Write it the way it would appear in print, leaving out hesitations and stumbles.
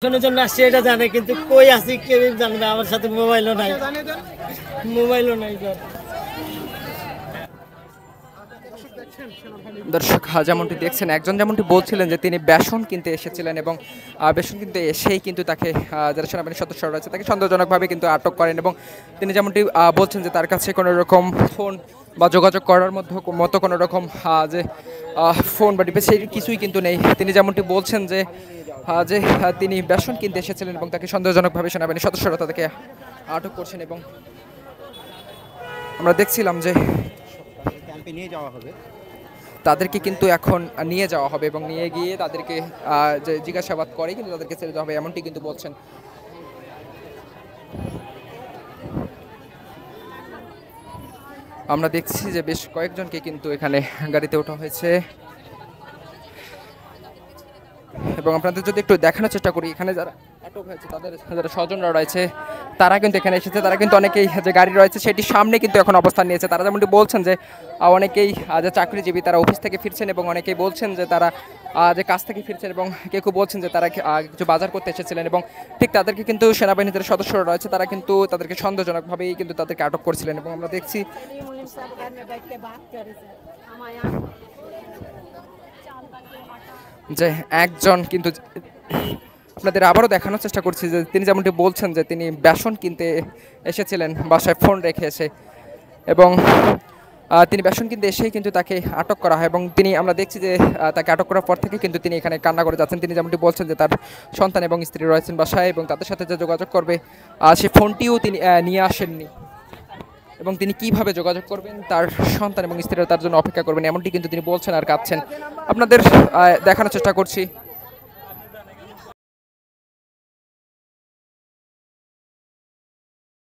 শোনার জন্য আসছে এটা জানে, কিন্তু কই আছি কেউ জানবে। আমার সাথে মোবাইলও নাই, মোবাইলও নাই স্যার। দর্শক যেমনটি দেখছেন, একজন যেমনটি বলছিলেন যে তিনি বেসন কিনতে এসেছিলেন এবং বেসন কিনতে এসেই কিন্তু তাকে যারা সেনাবাহিনীর সদস্য রয়েছে তাকে সন্দেহজনকভাবে কিন্তু আটক করেন এবং তিনি যেমনটি বলছেন যে তার কাছে কোনো রকম ফোন বা যোগাযোগ করার মতো কোনো রকম যে ফোন বা ডিভাইস সেই কিছুই কিন্তু নেই। তিনি যেমনটি বলছেন যে তিনি বেসন কিনতে এসেছিলেন এবং তাকে সন্দেহজনকভাবে সেনাবাহিনীর সদস্যরা তাদেরকে আটক করছেন এবং আমরা দেখছিলাম যে ক্যাম্পে নিয়ে যাওয়া হবে। তাদেরকে কিন্তু এখন নিয়ে যাওয়া হবে এবং নিয়ে গিয়ে তাদেরকে যে জিজ্ঞাসাবাদ করে কিন্তু তাদেরকে ছেড়ে দেওয়া হবে এমনটি কিন্তু বলছেন। আমরা দেখছি যে বেশ কয়েকজনকে কিন্তু এখানে গাড়িতে ওঠা হয়েছে এবং আপনাদের যদি একটু দেখানোর চেষ্টা করি, এখানে যারা আটক হয়েছে তাদের যারা স্বজনরা রয়েছে তারা কিন্তু এখানে এসেছে। তারা কিন্তু অনেকেই যে গাড়ি রয়েছে সেটির সামনে কিন্তু এখন অবস্থান নিয়েছে। তারা যেমনটি বলছেন যে অনেকেই যে চাকরিজীবী তারা অফিস থেকে ফিরছেন এবং অনেকেই বলছেন যে তারা যে কাজ থেকে ফিরছেন এবং কেউ কেউ বলছেন যে তারা কিছু বাজার করতে এসেছিলেন এবং ঠিক তাদেরকে কিন্তু সেনাবাহিনীর যারা সদস্যরা রয়েছে তারা কিন্তু তাদেরকে সন্দেহজনকভাবেই কিন্তু তাদেরকে আটক করছিলেন এবং আমরা দেখছি যে একজন কিন্তু আপনাদের আবারও দেখানোর চেষ্টা করছি যে তিনি যেমনটি বলছেন যে তিনি বেসন কিনতে এসেছিলেন বাসায় ফোন রেখে এসে এবং তিনি বেসন কিনতে এসেই কিন্তু তাকে আটক করা হয় এবং তিনি আমরা দেখছি যে তাকে আটক করার পর থেকে কিন্তু তিনি এখানে কান্না করে যাচ্ছেন। তিনি যেমনটি বলছেন যে তার সন্তান এবং স্ত্রী রয়েছেন বাসায় এবং তাদের সাথে যে যোগাযোগ করবে সেই ফোনটিও তিনি নিয়ে আসেননি এবং তিনি কিভাবে যোগাযোগ করবেন তার সন্তান এবং স্ত্রীরা তার জন্য অপেক্ষা করবেন এমনটি কিন্তু তিনি বলছেন আর কাঁদছেন। আপনাদের দেখানোর চেষ্টা করছি।